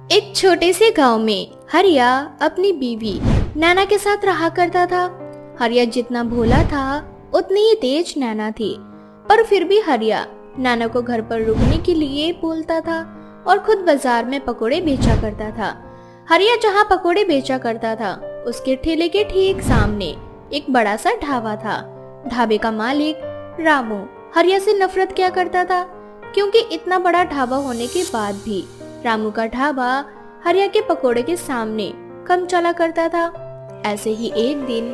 एक छोटे से गांव में हरिया अपनी बीवी नैना के साथ रहा करता था। हरिया जितना भोला था उतनी ही तेज नैना थी, पर फिर भी हरिया नैना को घर पर रुकने के लिए बोलता था और खुद बाजार में पकोड़े बेचा करता था। हरिया जहाँ पकोड़े बेचा करता था उसके ठेले के ठीक सामने एक बड़ा सा ढाबा था। ढाबे का मालिक रामू हरिया से नफरत किया करता था, क्योंकि इतना बड़ा ढाबा होने के बाद भी रामू का ढाबा हरिया के पकोड़े के सामने कम चला करता था। ऐसे ही एक दिन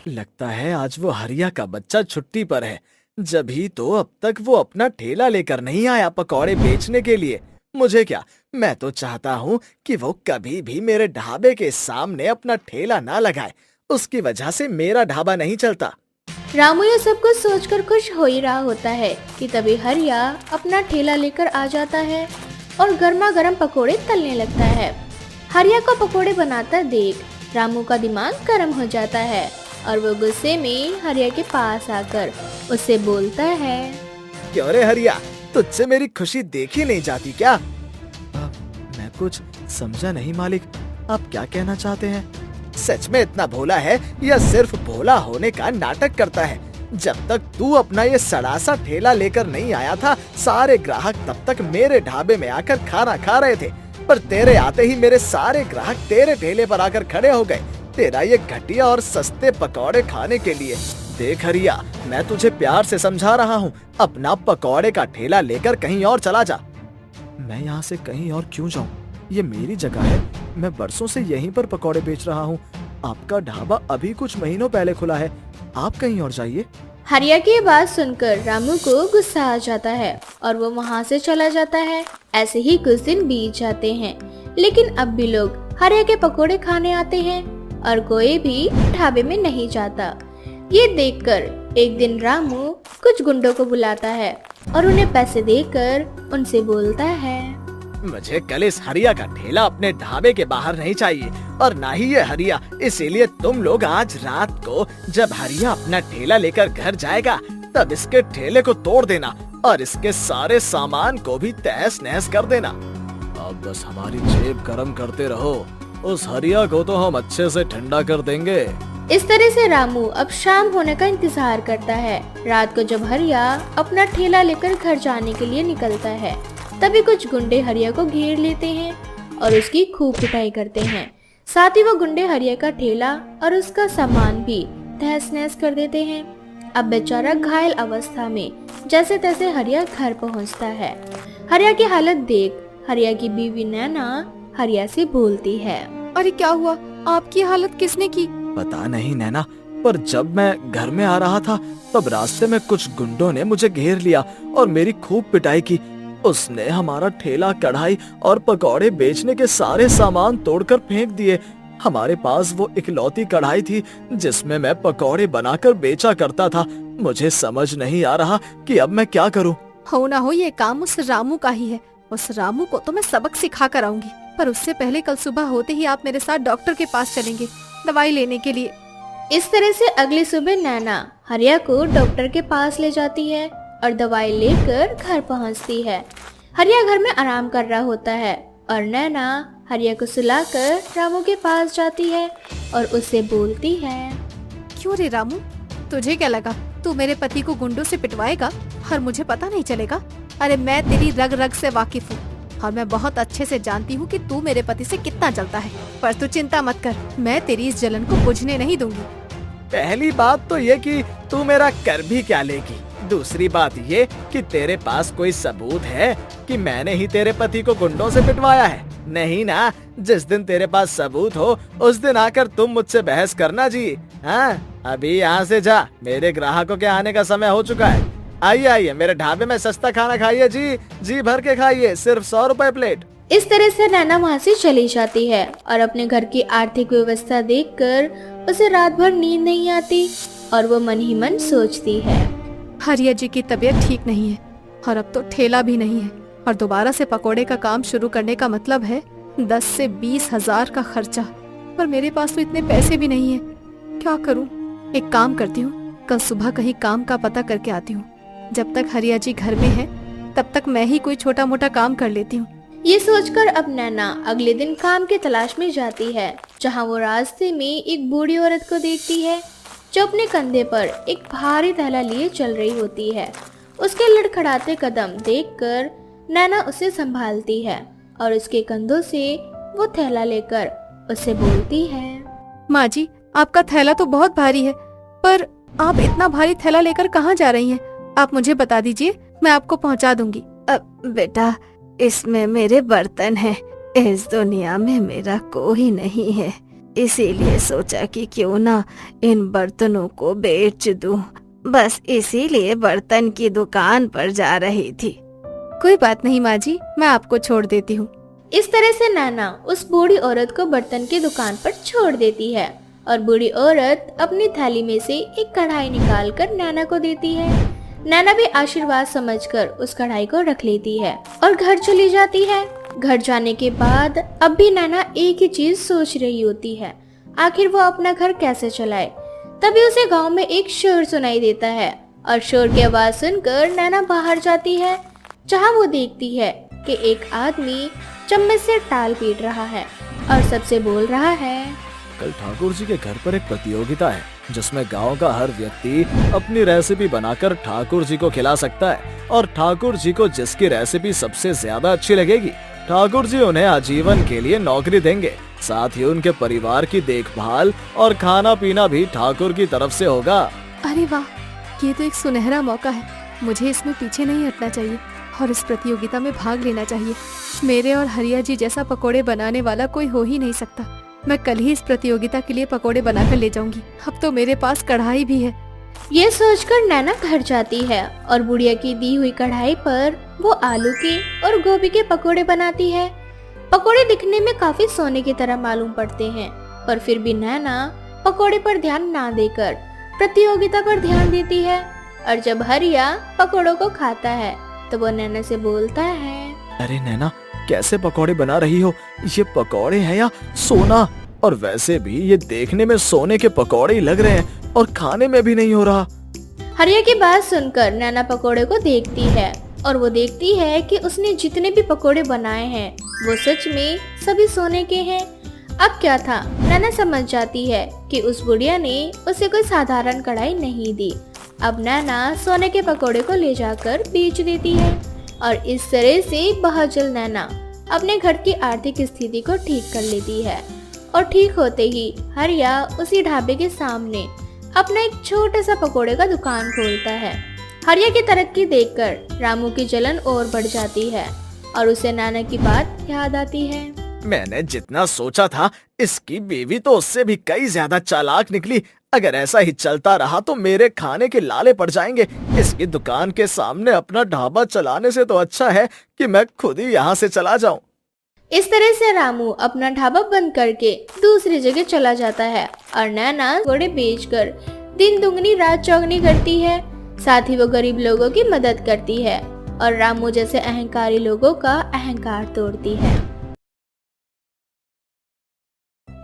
लगता है आज वो हरिया का बच्चा छुट्टी पर है, जभी तो अब तक वो अपना ठेला लेकर नहीं आया पकौड़े बेचने के लिए। मुझे क्या, मैं तो चाहता हूँ कि वो कभी भी मेरे ढाबे के सामने अपना ठेला ना लगाए, उसकी वजह से मेरा ढाबा नहीं चलता। रामू ये सब कुछ सोचकर खुश हो ही रहा होता है कि तभी हरिया अपना ठेला लेकर आ जाता है और गर्मा गर्म पकोड़े तलने लगता है। हरिया को पकोड़े बनाता देख रामू का दिमाग गर्म हो जाता है और वो गुस्से में हरिया के पास आकर उससे बोलता है, क्यों रे हरिया, तुझसे मेरी खुशी देखी नहीं जाती क्या? मैं कुछ समझा नहीं मालिक, आप क्या कहना चाहते हैं? सच में इतना भोला है या सिर्फ भोला होने का नाटक करता है? जब तक तू अपना ये सड़ा सा ठेला लेकर नहीं आया था, सारे ग्राहक तब तक मेरे ढाबे में आकर खाना खा रहे थे, पर तेरे आते ही मेरे सारे ग्राहक तेरे ठेले पर आकर खड़े हो गए, तेरा ये घटिया और सस्ते पकौड़े खाने के लिए। देख हरिया, मैं तुझे प्यार से समझा रहा हूँ, अपना पकौड़े का ठेला लेकर कहीं और चला जा। मैं यहाँ से कहीं और क्यों जाऊँ? ये मेरी जगह है, मैं बरसों से यहीं पर पकौड़े बेच रहा हूँ। आपका ढाबा अभी कुछ महीनों पहले खुला है, आप कहीं और जाइए। हरिया की बात सुनकर रामू को गुस्सा आ जाता है और वो वहाँ से चला जाता है। ऐसे ही कुछ दिन बीत जाते हैं, लेकिन अब भी लोग हरिया के पकोड़े खाने आते हैं और कोई भी ढाबे में नहीं जाता। ये देखकर एक दिन रामू कुछ गुंडों को बुलाता है और उन्हें पैसे देकर उनसे बोलता है, मुझे कल इस हरिया का ठेला अपने ढाबे के बाहर नहीं चाहिए, और ना ही ये हरिया। इसीलिए तुम लोग आज रात को जब हरिया अपना ठेला लेकर घर जाएगा, तब इसके ठेले को तोड़ देना और इसके सारे सामान को भी तहस नहस कर देना। अब बस हमारी जेब गरम करते रहो, उस हरिया को तो हम अच्छे से ठंडा कर देंगे। इस तरह से रामू अब शाम होने का इंतजार करता है। रात को जब हरिया अपना ठेला लेकर घर जाने के लिए निकलता है, तभी कुछ गुंडे हरिया को घेर लेते हैं और उसकी खूब पिटाई करते हैं। साथ ही वो गुंडे हरिया का ठेला और उसका सामान भी तहस नहस कर देते हैं। अब बेचारा घायल अवस्था में जैसे तैसे हरिया घर पहुंचता है। हरिया की हालत देख हरिया की बीवी नैना हरिया से बोलती है, अरे क्या हुआ, आपकी हालत किसने की? पता नहीं नैना, पर जब मैं घर में आ रहा था तब रास्ते में कुछ गुंडों ने मुझे घेर लिया और मेरी खूब पिटाई की। उसने हमारा ठेला, कढ़ाई और पकौड़े बेचने के सारे सामान तोड़कर फेंक दिए। हमारे पास वो इकलौती कढ़ाई थी जिसमें मैं पकौड़े बनाकर बेचा करता था। मुझे समझ नहीं आ रहा कि अब मैं क्या करूं। हो ना हो ये काम उस रामू का ही है। उस रामू को तो मैं सबक सिखा कर आऊंगी, पर उससे पहले कल सुबह होते ही आप मेरे साथ डॉक्टर के पास चलेंगे दवाई लेने के लिए। इस तरह से अगली सुबह नैना हरिया को डॉक्टर के पास ले जाती है और दवाई लेकर घर पहुंचती है। हरिया घर में आराम कर रहा होता है और नैना हरिया को सुलाकर रामू के पास जाती है और उससे बोलती है, क्यों रे रामू, तुझे क्या लगा तू मेरे पति को गुंडों से पिटवाएगा और मुझे पता नहीं चलेगा? अरे मैं तेरी रग रग से वाकिफ हूँ और मैं बहुत अच्छे से जानती हूँ कि तू मेरे पति से कितना जलता है। पर तू चिंता मत कर, मैं तेरी इस जलन को बुझने नहीं दूंगी। पहली बात तो ये कि तू मेरा कर भी क्या लेगी। दूसरी बात ये कि तेरे पास कोई सबूत है कि मैंने ही तेरे पति को गुंडों से पिटवाया है? नहीं ना, जिस दिन तेरे पास सबूत हो उस दिन आकर तुम मुझसे बहस करना जी। हाँ, अभी यहाँ से जा, मेरे ग्राहकों के आने का समय हो चुका है। आइए आइए, मेरे ढाबे में सस्ता खाना खाइए जी, जी भर के खाइए, सिर्फ 100 रुपए प्लेट। इस तरह से नैना वहाँ से चली जाती है और अपने घर की आर्थिक व्यवस्था देखकर उसे रात भर नींद नहीं आती और वो मन ही मन सोचती है, हरिया जी की तबीयत ठीक नहीं है और अब तो ठेला भी नहीं है और दोबारा से पकोड़े का काम शुरू करने का मतलब है 10 से 20 हजार का खर्चा। पर मेरे पास तो इतने पैसे भी नहीं है, क्या करूं? एक काम करती हूँ, कल सुबह कहीं काम का पता करके आती हूँ। जब तक हरिया जी घर में है तब तक मैं ही कोई छोटा मोटा काम कर लेती हूँ। ये सोचकर अब नैना अगले दिन काम की तलाश में जाती है, जहाँ वो रास्ते में एक बूढ़ी औरत को देखती है जो अपने कंधे पर एक भारी थैला लिए चल रही होती है। उसके लड़खड़ाते कदम देखकर नैना उसे संभालती है और उसके कंधों से वो थैला लेकर उससे बोलती है, माँ जी, आपका थैला तो बहुत भारी है, पर आप इतना भारी थैला लेकर कहाँ जा रही हैं? आप मुझे बता दीजिए, मैं आपको पहुँचा दूंगी। बेटा, इसमें मेरे बर्तन हैं। इस दुनिया में मेरा कोई नहीं है, इसीलिए सोचा कि क्यों ना इन बर्तनों को बेच दूं। बस इसीलिए बर्तन की दुकान पर जा रही थी। कोई बात नहीं माँ जी, मैं आपको छोड़ देती हूँ। इस तरह से नैना उस बूढ़ी औरत को बर्तन की दुकान पर छोड़ देती है और बूढ़ी औरत अपनी थैली में से एक कढ़ाई निकालकर नैना को देती है। नैना भी आशीर्वाद समझकर उस कढ़ाई को रख लेती है और घर चली जाती है। घर जाने के बाद अब भी नैना एक ही चीज सोच रही होती है, आखिर वो अपना घर कैसे चलाए। तभी उसे गांव में एक शोर सुनाई देता है और शोर की आवाज सुनकर नैना बाहर जाती है, जहां वो देखती है कि एक आदमी चम्मच से टाल पीट रहा है और सबसे बोल रहा है, कल ठाकुर जी के घर पर एक प्रतियोगिता है जिसमें गांव का हर व्यक्ति अपनी रेसिपी बनाकर ठाकुर जी को खिला सकता है और ठाकुर जी को जिसकी रेसिपी सबसे ज्यादा अच्छी लगेगी, ठाकुर जी उन्हें आजीवन के लिए नौकरी देंगे। साथ ही उनके परिवार की देखभाल और खाना पीना भी ठाकुर की तरफ से होगा। अरे वाह, ये तो एक सुनहरा मौका है। मुझे इसमें पीछे नहीं हटना चाहिए और इस प्रतियोगिता में भाग लेना चाहिए। मेरे और हरिया जी जैसा पकोड़े बनाने वाला कोई हो ही नहीं सकता। मैं कल ही इस प्रतियोगिता के लिए पकोड़े बनाकर ले जाऊंगी। अब तो मेरे पास कढ़ाई भी है। ये सोचकर नैना घर जाती है और बुढ़िया की दी हुई कढ़ाई पर वो आलू के और गोभी के पकोड़े बनाती है। पकोड़े दिखने में काफी सोने की तरह मालूम पड़ते हैं, पर फिर भी नैना पकोड़े पर ध्यान ना देकर प्रतियोगिता पर ध्यान देती है। और जब हरिया पकोड़ों को खाता है तो वो नैना से बोलता है, अरे नैना, कैसे पकौड़े बना रही हो? ये पकौड़े हैं या सोना? और वैसे भी ये देखने में सोने के पकौड़े ही लग रहे हैं और खाने में भी नहीं हो रहा। हरिया की बात सुनकर नैना पकोड़े को देखती है और वो देखती है कि उसने जितने भी पकोड़े बनाए हैं वो सच में सभी सोने के हैं। अब क्या था, नैना समझ जाती है कि उस बुढ़िया ने उसे कोई साधारण कढ़ाई नहीं दी। अब नैना सोने के पकोड़े को ले जाकर बेच देती है और इस तरह से बहुत जल्द नैना अपने घर की आर्थिक स्थिति को ठीक कर लेती है। और ठीक होते ही हरिया उसी ढाबे के सामने अपना एक छोटा सा पकोड़े का दुकान खोलता है। हरिया की तरक्की देखकर रामू की जलन और बढ़ जाती है और उसे नैना की बात याद आती है। मैंने जितना सोचा था, इसकी बीवी तो उससे भी कई ज्यादा चालाक निकली। अगर ऐसा ही चलता रहा तो मेरे खाने के लाले पड़ जाएंगे। इसकी दुकान के सामने अपना ढाबा चलाने से तो अच्छा है कि मैं खुद ही यहाँ से चला जाऊं। इस तरह से रामू अपना ढाबा बंद करके दूसरी जगह चला जाता है और नैना घोड़े बेचकर दिन दुगनी रात चौगनी करती है। साथ ही वो गरीब लोगों की मदद करती है और रामू जैसे अहंकारी लोगों का अहंकार तोड़ती है।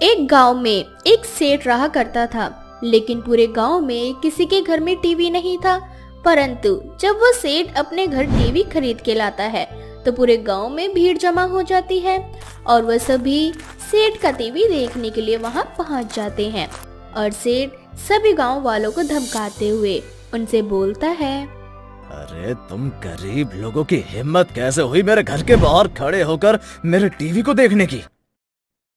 एक गांव में एक सेठ रहा करता था, लेकिन पूरे गांव में किसी के घर में टीवी नहीं था। परंतु जब वो सेठ अपने घर टीवी खरीद के लाता है तो पूरे गांव में भीड़ जमा हो जाती है और वह सभी सेठ का टीवी देखने के लिए वहां पहुंच जाते हैं। और सेठ सभी गांव वालों को धमकाते हुए उनसे बोलता है, अरे तुम गरीब लोगों की हिम्मत कैसे हुई मेरे घर के बाहर खड़े होकर मेरे टीवी को देखने की?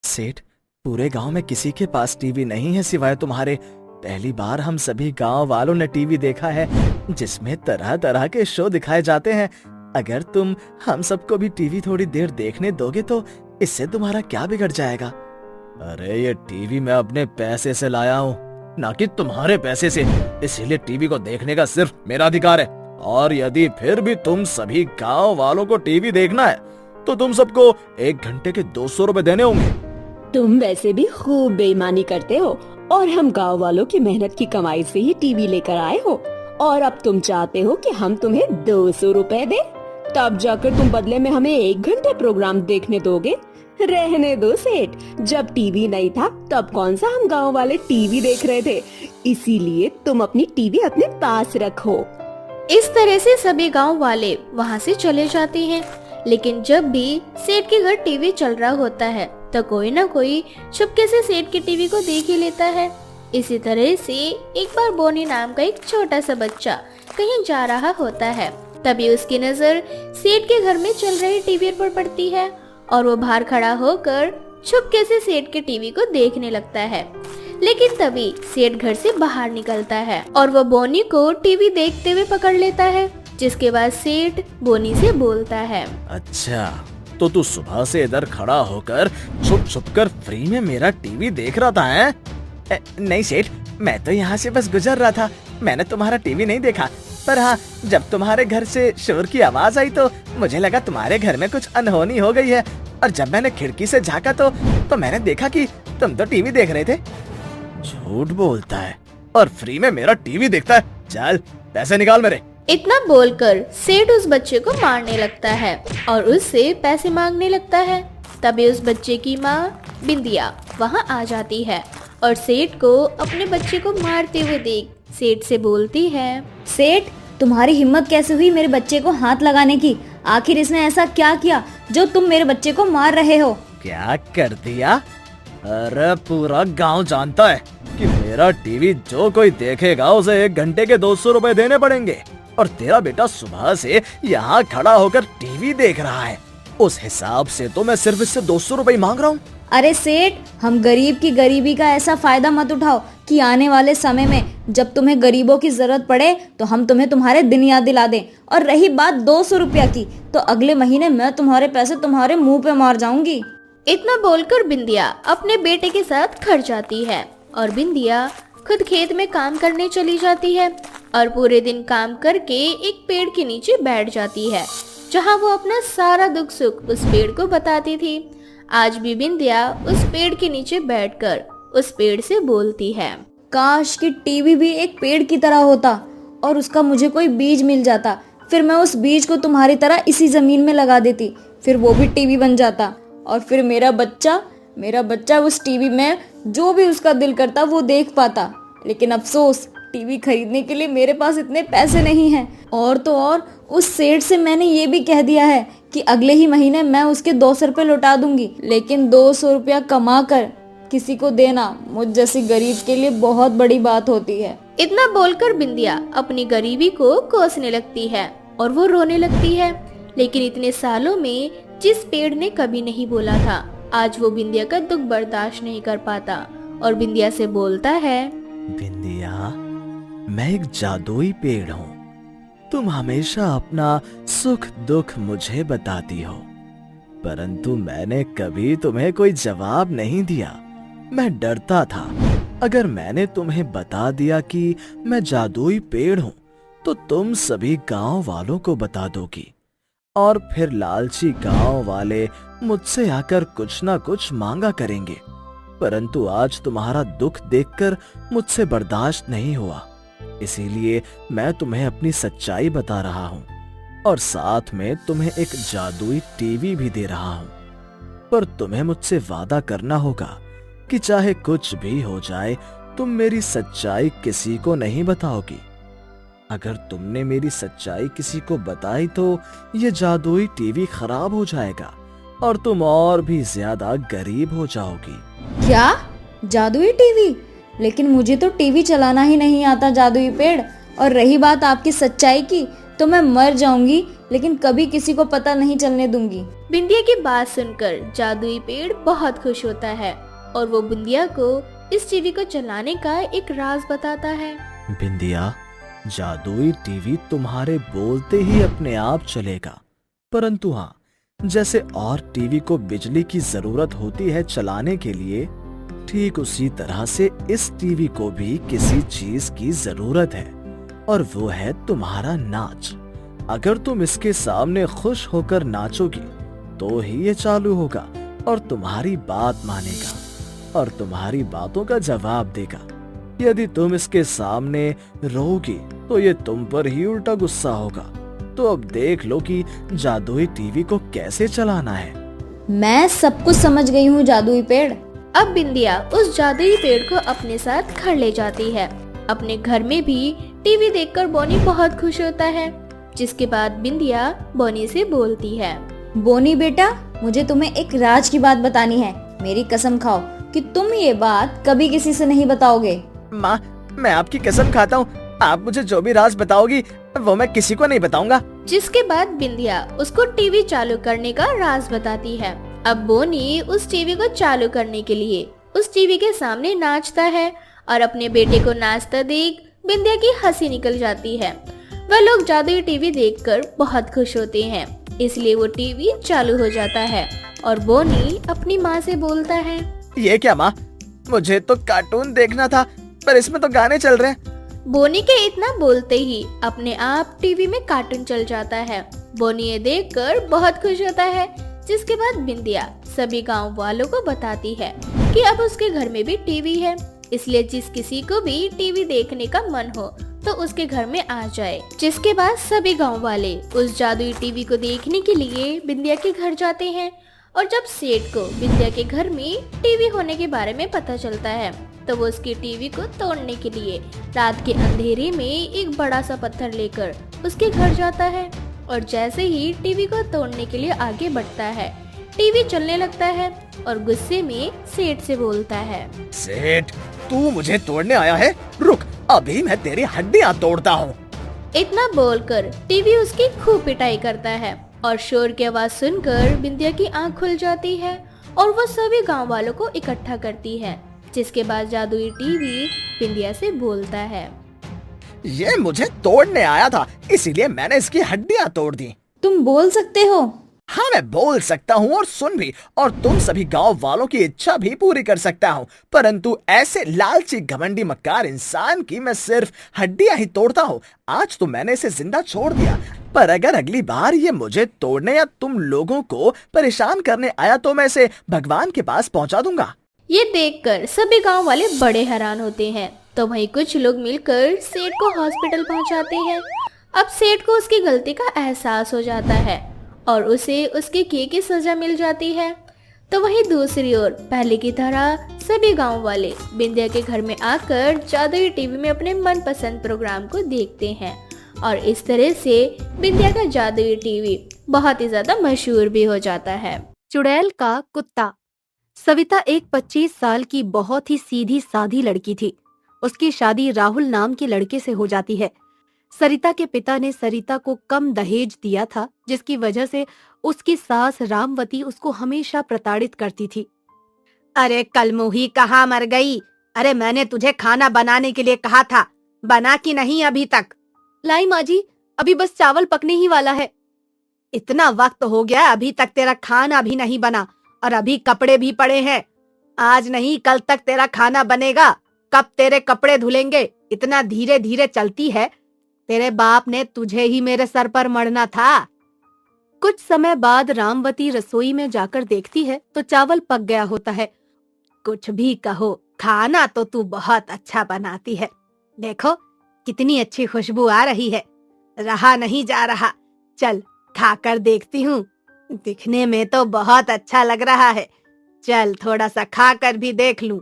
सेठ, पूरे गांव में किसी के पास टीवी नहीं है सिवाय तुम्हारे। पहली बार हम सभी गांव वालों ने टीवी देखा है जिसमें तरह तरह के शो दिखाए जाते हैं। अगर तुम हम सबको भी टीवी थोड़ी देर देखने दोगे तो इससे तुम्हारा क्या बिगड़ जाएगा? अरे ये टीवी मैं अपने पैसे से लाया हूँ, ना कि तुम्हारे पैसे से, इसीलिए टीवी को देखने का सिर्फ मेरा अधिकार है। और यदि फिर भी तुम सभी गांव वालों को टीवी देखना है तो तुम सबको 1 घंटे के 200 रुपए देने होंगे। तुम वैसे भी खूब बेईमानी करते हो और हम गांव वालों की मेहनत की कमाई से ही टीवी लेकर आए हो, और अब तुम चाहते हो कि हम तुम्हें 200 रुपए दें, तब जाकर तुम बदले में हमें 1 घंटे प्रोग्राम देखने दोगे? रहने दो सेठ, जब टीवी नहीं था तब कौन सा हम गांव वाले टीवी देख रहे थे, इसीलिए तुम अपनी टीवी अपने पास रखो। इस तरह से सभी गांव वाले वहां से चले जाते हैं। लेकिन जब भी सेठ के घर टीवी चल रहा होता है तो कोई ना कोई चुपके से सेठ के टीवी को देख ही लेता है। इसी तरह से एक बार बोनी नाम का एक छोटा सा बच्चा कहीं जा रहा होता है। तभी उसकी नजर सेठ के घर में चल रही टीवी पर पड़ती है और वो बाहर खड़ा होकर चुपके से सेठ के टीवी को देखने लगता है। लेकिन तभी सेठ घर से बाहर निकलता है और वो बोनी को टीवी देखते हुए पकड़ लेता है, जिसके बाद सेठ बोनी से बोलता है, अच्छा, तो तू सुबह से इधर खड़ा होकर छुप छुप कर फ्री में मेरा टीवी देख रहा था हैं? नहीं सेठ, मैं तो यहाँ से बस गुजर रहा था, मैंने तुम्हारा टीवी नहीं देखा। पर हाँ, जब तुम्हारे घर से शोर की आवाज आई तो मुझे लगा तुम्हारे घर में कुछ अनहोनी हो गई है, और जब मैंने खिड़की से झांका तो मैंने देखा कि तुम तो टीवी देख रहे थे। झूठ बोलता है और फ्री में मेरा टीवी देखता है, चल पैसे निकाल मेरे। इतना बोलकर सेठ उस बच्चे को मारने लगता है और उससे पैसे मांगने लगता है। तभी उस बच्चे की माँ बिंदिया वहाँ आ जाती है और सेठ को अपने बच्चे को मारते हुए देख सेठ से बोलती है, सेठ, तुम्हारी हिम्मत कैसे हुई मेरे बच्चे को हाथ लगाने की? आखिर इसने ऐसा क्या किया जो तुम मेरे बच्चे को मार रहे हो? क्या कर दिया? अरे पूरा गांव जानता है कि मेरा टीवी जो कोई देखेगा उसे 1 घंटे के 200 रुपए देने पड़ेंगे, और तेरा बेटा सुबह से यहाँ खड़ा होकर टीवी देख रहा है, उस हिसाब से तो मैं सिर्फ इससे 200 रुपए मांग रहा हूँ। अरे सेठ, हम गरीब की गरीबी का ऐसा फायदा मत उठाओ कि आने वाले समय में जब तुम्हें गरीबों की जरूरत पड़े तो हम तुम्हें तुम्हारे दिन याद दिला दें। और रही बात 200 रुपया की, तो अगले महीने मैं तुम्हारे पैसे तुम्हारे मुंह पे मार जाऊंगी। इतना बोलकर बिंदिया अपने बेटे के साथ घर जाती है और बिंदिया खुद खेत में काम करने चली जाती है और पूरे दिन काम करके एक पेड़ के नीचे बैठ जाती है, जहाँ वो अपना सारा दुख सुख उस पेड़ को बताती थी। आज भी बिंदिया उस पेड़ के नीचे बैठकर उस पेड़ से बोलती है, काश कि टीवी भी एक पेड़ की तरह होता और उसका मुझे कोई बीज मिल जाता, फिर मैं उस बीज को तुम्हारी तरह इसी जमीन में लगा देती, फिर वो भी टीवी बन जाता, और फिर मेरा बच्चा उस टीवी में जो भी उसका दिल करता वो देख पाता। लेकिन अफसोस, टीवी खरीदने के लिए मेरे पास इतने पैसे नहीं हैं। और तो और उस सेठ से मैंने ये भी कह दिया है कि अगले ही महीने मैं उसके 200 रुपये लौटा दूंगी, लेकिन 200 रुपया कमा कर किसी को देना मुझ जैसी गरीब के लिए बहुत बड़ी बात होती है। इतना बोलकर बिंदिया अपनी गरीबी को कोसने लगती है और वो रोने लगती है। लेकिन इतने सालों में जिस पेड़ ने कभी नहीं बोला था, आज वो बिंदिया का दुख बर्दाश्त नहीं कर पाता और बिंदिया से बोलता है, बिंदिया, मैं एक जादुई पेड़ हूँ, तुम हमेशा अपना सुख दुख मुझे बताती हो, परंतु मैंने कभी तुम्हें कोई जवाब नहीं दिया। मैं डरता था, अगर मैंने तुम्हें बता दिया कि मैं जादुई पेड़ हूँ तो तुम सभी गांव वालों को बता दोगी, और फिर लालची गांव वाले मुझसे आकर कुछ ना कुछ मांगा करेंगे। परंतु आज तुम्हारा दुख देखकर मुझसे बर्दाश्त नहीं हुआ, इसीलिए मैं तुम्हें अपनी सच्चाई बता रहा हूँ, और साथ में तुम्हें एक जादुई टीवी भी दे रहा हूँ। पर तुम्हें मुझसे वादा करना होगा कि चाहे कुछ भी हो जाए तुम मेरी सच्चाई किसी को नहीं बताओगी। अगर तुमने मेरी सच्चाई किसी को बताई तो ये जादुई टीवी खराब हो जाएगा और तुम और भी ज्यादा गरीब हो जाओगी। क्या? जादुई टीवी? लेकिन मुझे तो टीवी चलाना ही नहीं आता जादुई पेड़। और रही बात आपकी सच्चाई की, तो मैं मर जाऊंगी लेकिन कभी किसी को पता नहीं चलने दूंगी। बिंदिया की बात सुनकर जादुई पेड़ बहुत खुश होता है और वो बिंदिया को इस टीवी को चलाने का एक राज बताता है। बिंदिया, जादुई टीवी तुम्हारे बोलते ही अपने आप चलेगा, परंतु हाँ, जैसे और टीवी को बिजली की जरूरत होती है चलाने के लिए, ठीक उसी तरह से इस टीवी को भी किसी चीज की जरूरत है, और वो है तुम्हारा नाच। अगर तुम इसके सामने खुश होकर नाचोगी तो ही ये चालू होगा और तुम्हारी बात मानेगा और तुम्हारी बातों का जवाब देगा। यदि तुम इसके सामने रोगी तो ये तुम पर ही उल्टा गुस्सा होगा। तो अब देख लो कि जादुई टीवी को कैसे चलाना है। मैं सब कुछ समझ गई हूँ जादुई पेड़। अब बिंदिया उस जादुई पेड़ को अपने साथ घर ले जाती है। अपने घर में भी टीवी देखकर बोनी बहुत खुश होता है, जिसके बाद बिंदिया बोनी से बोलती है, बोनी बेटा, मुझे तुम्हें एक राज की बात बतानी है। मेरी कसम खाओ कि तुम ये बात कभी किसी से नहीं बताओगे। माँ, मैं आपकी कसम खाता हूँ, आप मुझे जो भी राज बताओगी वो मैं किसी को नहीं बताऊंगा। जिसके बाद बिंदिया उसको टीवी चालू करने का राज बताती है। अब बोनी उस टीवी को चालू करने के लिए उस टीवी के सामने नाचता है और अपने बेटे को नाचता देख बिंदिया की हंसी निकल जाती है। वह लोग जादुई टीवी देखकर बहुत खुश होते हैं, इसलिए वो टीवी चालू हो जाता है और बोनी अपनी माँ से बोलता है, ये क्या माँ, मुझे तो कार्टून देखना था पर इसमें तो गाने चल रहे हैं। बोनी के इतना बोलते ही अपने आप टीवी में कार्टून चल जाता है। बोनी ये देखकर बहुत खुश होता है, जिसके बाद बिंदिया सभी गांव वालों को बताती है कि अब उसके घर में भी टीवी है, इसलिए जिस किसी को भी टीवी देखने का मन हो तो उसके घर में आ जाए। जिसके बाद सभी गांव वाले उस जादुई टीवी को देखने के लिए बिंदिया के घर जाते हैं और जब सेठ को बिंदिया के घर में टीवी होने के बारे में पता चलता है तो वो उसकी टीवी को तोड़ने के लिए रात के अंधेरे में एक बड़ा सा पत्थर लेकर उसके घर जाता है और जैसे ही टीवी को तोड़ने के लिए आगे बढ़ता है, टीवी चलने लगता है और गुस्से में सेठ से बोलता है, सेठ, तू मुझे तोड़ने आया है? रुक, अभी मैं तेरी हड्डियाँ तोड़ता हूँ। इतना बोलकर टीवी उसकी खूब पिटाई करता है और शोर की आवाज सुनकर बिंदिया की आंख खुल जाती है और वो सभी गांव वालों को इकट्ठा करती है। जिसके बाद जादुई टीवी बिंदिया से बोलता है, ये मुझे तोड़ने आया था, इसीलिए मैंने इसकी हड्डियाँ तोड़ दी। तुम बोल सकते हो? हाँ, मैं बोल सकता हूँ और सुन भी, और तुम सभी गांव वालों की इच्छा भी पूरी कर सकता हूँ, परंतु ऐसे लालची घमंडी मक्कार इंसान की मैं सिर्फ हड्डियाँ ही तोड़ता हूँ। आज तो मैंने इसे जिंदा छोड़ दिया, पर अगर अगली बार ये मुझे तोड़ने या तुम लोगों को परेशान करने आया तो मैं इसे भगवान के पास पहुँचा दूंगा। ये देखकर सभी गांव वाले बड़े हैरान होते हैं। तो वहीं कुछ लोग मिलकर सेठ को हॉस्पिटल पहुंचाते हैं। अब सेठ को उसकी गलती का एहसास हो जाता है और उसे उसके किए की सजा मिल जाती है। तो वहीं दूसरी ओर पहले की तरह सभी गांव वाले बिंदिया के घर में आकर जादुई टीवी में अपने मनपसंद प्रोग्राम को देखते हैं और इस तरह से बिंदिया का जादुई टीवी बहुत ही ज्यादा मशहूर भी हो जाता है। चुड़ैल का कुत्ता। सविता एक 25 साल की बहुत ही सीधी साधी लड़की थी। उसकी शादी राहुल नाम के लड़के से हो जाती है। सरिता के पिता ने सरिता को कम दहेज दिया था, जिसकी वजह से उसकी सास रामवती उसको हमेशा प्रताड़ित करती थी। अरे कलमुही कहाँ मर गई? अरे मैंने तुझे खाना बनाने के लिए कहा था, बना कि नहीं अभी तक? लाई माँ जी, अभी बस चावल पकने ही वाला है। इतना वक्त हो गया, अभी तक तेरा खाना भी नहीं बना और अभी कपड़े भी पड़े हैं। आज नहीं कल तक तेरा खाना बनेगा। कब तेरे कपड़े धुलेंगे? इतना धीरे धीरे चलती है। तेरे बाप ने तुझे ही मेरे सर पर मरना था। कुछ समय बाद रामवती रसोई में जाकर देखती है तो चावल पक गया होता है। कुछ भी कहो, खाना तो तू बहुत अच्छा बनाती है। देखो कितनी अच्छी खुशबू आ रही है, रहा नहीं जा रहा। चल खाकर देखती हूँ, दिखने में तो बहुत अच्छा लग रहा है। चल थोड़ा सा खाकर भी देख लूं।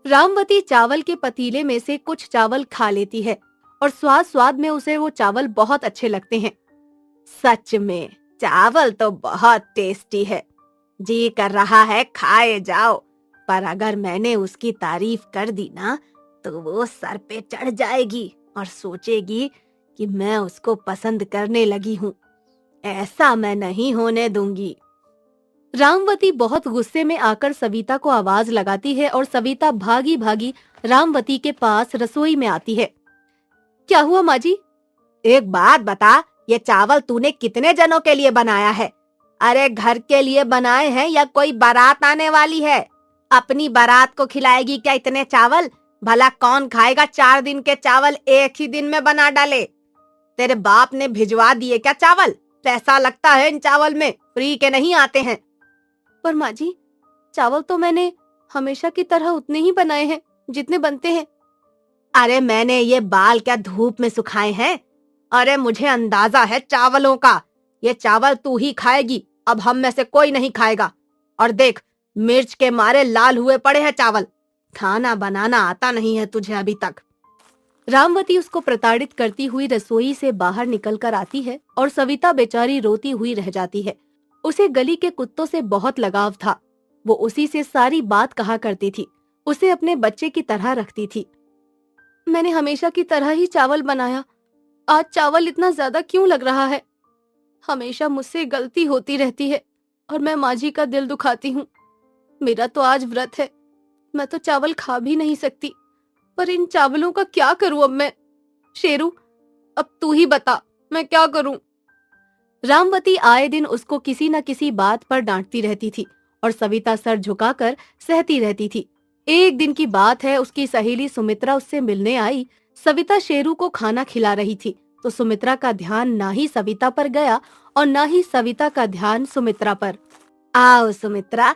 रामवती चावल के पतीले में से कुछ चावल खा लेती है और स्वाद स्वाद में उसे वो चावल बहुत अच्छे लगते हैं। सच में चावल तो बहुत टेस्टी है, जी कर रहा है खाए जाओ। पर अगर मैंने उसकी तारीफ कर दी ना तो वो सर पे चढ़ जाएगी और सोचेगी कि मैं उसको पसंद करने लगी हूँ। ऐसा मैं नहीं होने दूंगी। रामवती बहुत गुस्से में आकर सविता को आवाज लगाती है और सविता भागी भागी रामवती के पास रसोई में आती है। क्या हुआ माँ जी? एक बात बता, ये चावल तूने कितने जनों के लिए बनाया है? अरे घर के लिए बनाए हैं या कोई बारात आने वाली है? अपनी बारात को खिलाएगी क्या इतने चावल? भला कौन खाएगा 4 दिन के चावल एक ही दिन में बना डाले? तेरे बाप ने भिजवा दिए क्या चावल? पैसा लगता है इन चावल में, फ्री के नहीं आते हैं। पर माँ जी, चावल तो मैंने हमेशा की तरह उतने ही बनाए हैं जितने बनते हैं। अरे मैंने ये बाल क्या धूप में सुखाए हैं? अरे मुझे अंदाजा है चावलों का। ये चावल तू ही खाएगी, अब हम में से कोई नहीं खाएगा। और देख मिर्च के मारे लाल हुए पड़े हैं चावल। खाना बनाना आता नहीं है तुझे अभी तक। रामवती उसको प्रताड़ित करती हुई रसोई से बाहर निकल कर आती है और सविता बेचारी रोती हुई रह जाती है। उसे गली के कुत्तों से बहुत लगाव था। वो उसी से सारी बात कहा करती थी, उसे अपने बच्चे की तरह रखती थी। मैंने हमेशा की तरह ही चावल बनाया, आज चावल इतना ज्यादा क्यों लग रहा है? हमेशा मुझसे गलती होती रहती है और मैं माँ जी का दिल दुखाती हूँ। मेरा तो आज व्रत है, मैं तो चावल खा भी नहीं सकती, पर इन चावलों का क्या करूं अब मैं? शेरू, अब तू ही बता, मैं क्या करूं? रामवती आए दिन उसको किसी न किसी बात पर डांटती रहती थी और सविता सर झुकाकर सहती रहती थी। एक दिन की बात है, उसकी सहेली सुमित्रा उससे मिलने आई। सविता शेरू को खाना खिला रही थी तो सुमित्रा का ध्यान ना ही सविता पर गया और ना ही सविता का ध्यान सुमित्रा पर। आओ सुमित्रा,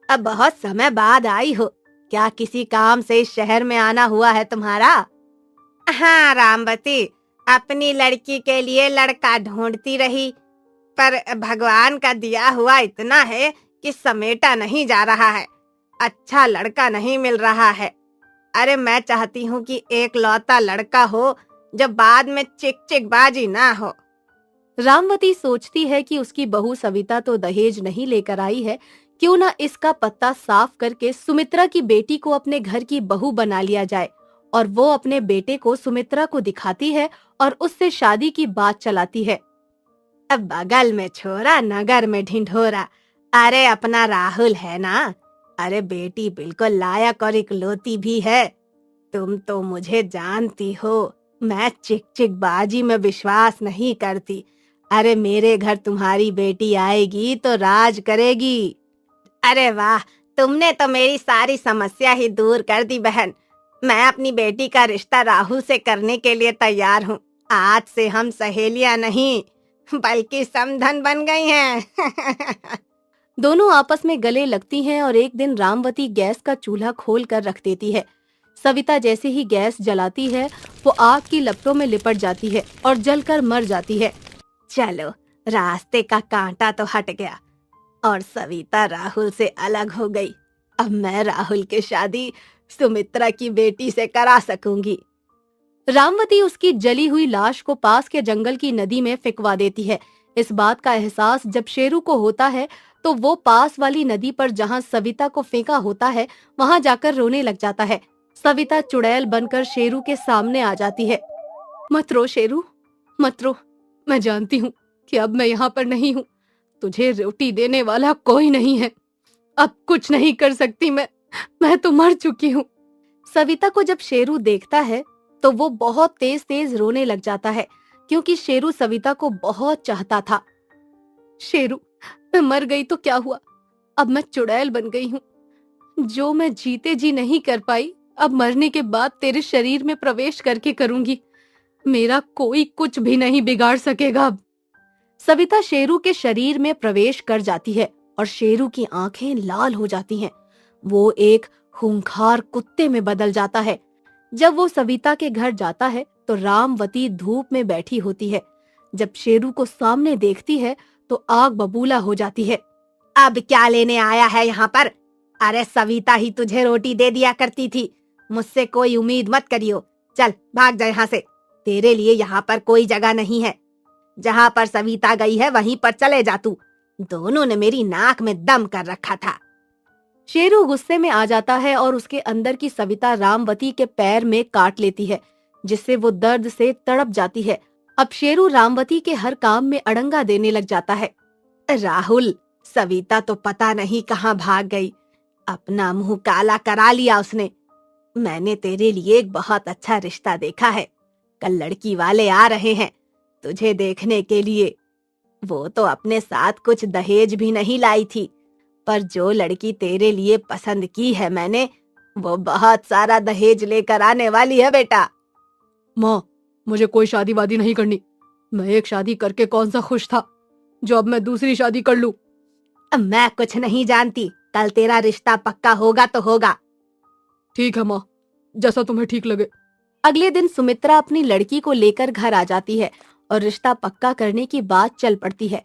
अब बहुत समय बाद आई हो, क्या किसी काम से इस शहर में आना हुआ है तुम्हारा? हाँ रामवती, अपनी लड़की के लिए लड़का ढूंढती रही, पर भगवान का दिया हुआ इतना है कि समेटा नहीं जा रहा है, अच्छा लड़का नहीं मिल रहा है। अरे मैं चाहती हूँ कि एक लौता लड़का हो जो बाद में चिक चिक बाजी ना हो। रामवती सोचती है कि उसकी बहू सविता तो दहेज नहीं लेकर आई है, क्यों ना इसका पत्ता साफ करके सुमित्रा की बेटी को अपने घर की बहू बना लिया जाए। और वो अपने बेटे को सुमित्रा को दिखाती है और उससे शादी की बात चलाती है। अब बगल में छोरा, नगर में ढिंढोरा, अरे अपना राहुल है ना, अरे बेटी बिल्कुल लायक और इकलौती भी है। तुम तो मुझे जानती हो, मैं चिक चिक बाजी में विश्वास नहीं करती। अरे मेरे घर तुम्हारी बेटी आएगी तो राज करेगी। अरे वाह, तुमने तो मेरी सारी समस्या ही दूर कर दी बहन। मैं अपनी बेटी का रिश्ता राहुल से करने के लिए तैयार हूँ। आज से हम सहेलियां नहीं बल्कि समधन बन गई हैं। दोनों आपस में गले लगती हैं और एक दिन रामवती गैस का चूल्हा खोल कर रख देती है। सविता जैसे ही गैस जलाती है वो आग की लपटों में लिपट जाती है और जलकर मर जाती है। चलो, रास्ते का कांटा तो हट गया और सविता राहुल से अलग हो गई। अब मैं राहुल की शादी सुमित्रा की बेटी से करा सकूंगी। रामवती उसकी जली हुई लाश को पास के जंगल की नदी में फेंकवा देती है। इस बात का एहसास जब शेरू को होता है तो वो पास वाली नदी पर जहाँ सविता को फेंका होता है वहाँ जाकर रोने लग जाता है। सविता चुड़ैल बनकर शेरू के सामने आ जाती है। मत रो शेरू, मत रो, मैं जानती हूँ कि अब मैं यहाँ पर नहीं हूँ, तुझे रोटी देने वाला कोई नहीं है, अब कुछ नहीं कर सकती मैं तो मर चुकी हूँ। सविता को जब शेरू देखता है तो वो बहुत तेज तेज रोने लग जाता है, क्योंकि शेरू सविता को बहुत चाहता था। शेरू, मैं मर गई तो क्या हुआ, अब मैं चुड़ैल बन गई हूँ। जो मैं जीते जी नहीं कर पाई, अब मरने के बाद तेरे शरीर में प्रवेश करके करूंगी। मेरा कोई कुछ भी नहीं बिगाड़ सकेगा अब। सविता शेरू के शरीर में प्रवेश कर जाती है और शेरू की आंखें लाल हो जाती हैं। वो एक खूंखार कुत्ते में बदल जाता है। जब वो सविता के घर जाता है तो रामवती धूप में बैठी होती है। जब शेरू को सामने देखती है तो आग बबूला हो जाती है। अब क्या लेने आया है यहाँ पर? अरे सविता ही तुझे रोटी दे दिया करती थी, मुझसे कोई उम्मीद मत करियो। चल भाग जा यहाँ से, तेरे लिए यहाँ पर कोई जगह नहीं है। जहाँ पर सविता गई है वहीं पर चले जा तू। दोनों ने मेरी नाक में दम कर रखा था। शेरू गुस्से में आ जाता है और उसके अंदर की सविता रामवती के पैर में काट लेती है, जिससे वो दर्द से तड़प जाती है। अब शेरू रामवती के हर काम में अड़ंगा देने लग जाता है। राहुल, सविता तो पता नहीं कहाँ भाग गई, अपना मुंह काला करा लिया उसने। मैंने तेरे लिए एक बहुत अच्छा रिश्ता देखा है, कल लड़की वाले आ रहे हैं तुझे देखने के लिए। वो तो अपने साथ कुछ दहेज भी नहीं लाई थी, पर जो लड़की तेरे लिए पसंद की है मैंने, वो बहुत सारा दहेज लेकर आने वाली है बेटा। माँ, मुझे कोई शादी वादी नहीं करनी। मैं एक शादी करके कौन सा खुश था, जो अब मैं दूसरी शादी कर लूं। अब मैं कुछ नहीं जानती, कल तेरा रिश्ता पक्का होगा तो होगा। ठीक है माँ, जैसा तुम्हें ठीक लगे। अगले दिन सुमित्रा अपनी लड़की को लेकर घर आ जाती है और रिश्ता पक्का करने की बात चल पड़ती है।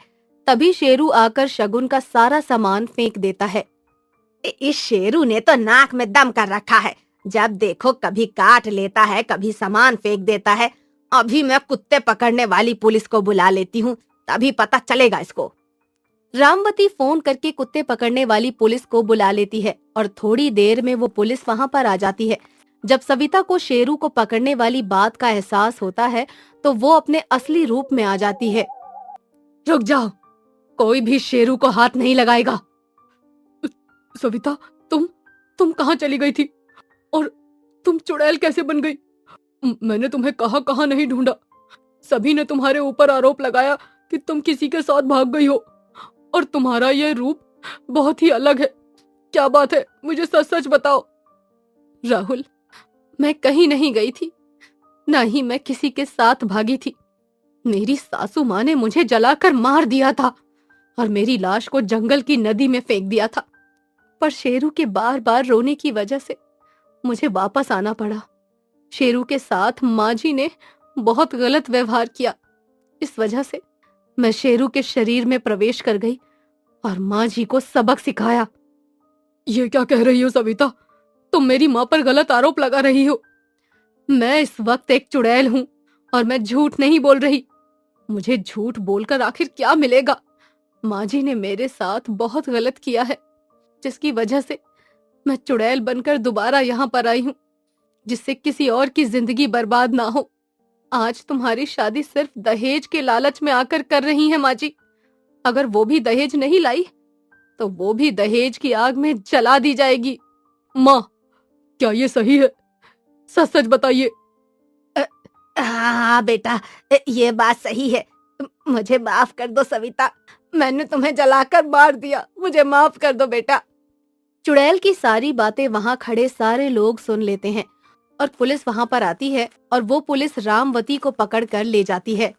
तभी शेरू आकर शगुन का सारा सामान फेंक देता है। इस शेरू ने तो नाक में दम कर रखा है, जब देखो कभी काट लेता है, कभी सामान फेंक देता है। अभी मैं कुत्ते पकड़ने वाली पुलिस को बुला लेती हूँ, तभी पता चलेगा इसको। रामवती फोन करके कुत्ते पकड़ने वाली पुलिस को बुला लेती है और थोड़ी देर में वो पुलिस वहाँ पर आ जाती है। जब सविता को शेरू को पकड़ने वाली बात का एहसास होता है तो वो अपने असली रूप में आ जाती है। रुक जाओ, कोई भी शेरू को हाथ नहीं लगाएगा। सविता, तुम कहाँ चली गई थी और तुम चुड़ैल कैसे बन गई? मैंने तुम्हें कहाँ नहीं ढूंढा। सभी ने तुम्हारे ऊपर आरोप लगाया कि तुम किसी के साथ भाग गई हो और तुम्हारा यह रूप बहुत ही अलग है। क्या बात है, मुझे सच सच बताओ। राहुल, मैं कहीं नहीं गई थी, ना ही मैं किसी के साथ भागी थी। मेरी सासू माँ ने मुझे जलाकर मार दिया था और मेरी लाश को जंगल की नदी में फेंक दिया था। पर शेरू के बार बार रोने की वजह से मुझे वापस आना पड़ा। शेरू के साथ माँ जी ने बहुत गलत व्यवहार किया। इस वजह से मैं शेरू के शरीर में प्रवेश कर गई और माँ जी को सबक सिखाया। ये क्या कह रही हो सविता? तुम मेरी माँ पर गलत आरोप लगा रही हो। मैं इस वक्त एक चुड़ैल हूँ और मैं झूठ नहीं बोल रही। मुझे झूठ बोलकर आखिर क्या मिलेगा? माँ जी ने मेरे साथ बहुत गलत किया है, जिसकी वजह से मैं चुड़ैल बनकर दोबारा यहाँ पर आई हूँ, जिससे किसी और की जिंदगी बर्बाद ना हो। आज तुम्हारी शादी सिर्फ दहेज के लालच में आकर कर रही है माँ जी। अगर वो भी दहेज नहीं लाई तो वो भी दहेज की आग में जला दी जाएगी। माँ, क्या ये सही है? सच सच बताइए। हाँ बेटा, ये बात सही है। मुझे माफ कर दो सविता, मैंने तुम्हें जलाकर मार दिया। मुझे माफ कर दो बेटा। चुड़ैल की सारी बातें वहाँ खड़े सारे लोग सुन लेते हैं और पुलिस वहाँ पर आती है और वो पुलिस रामवती को पकड़ कर ले जाती है।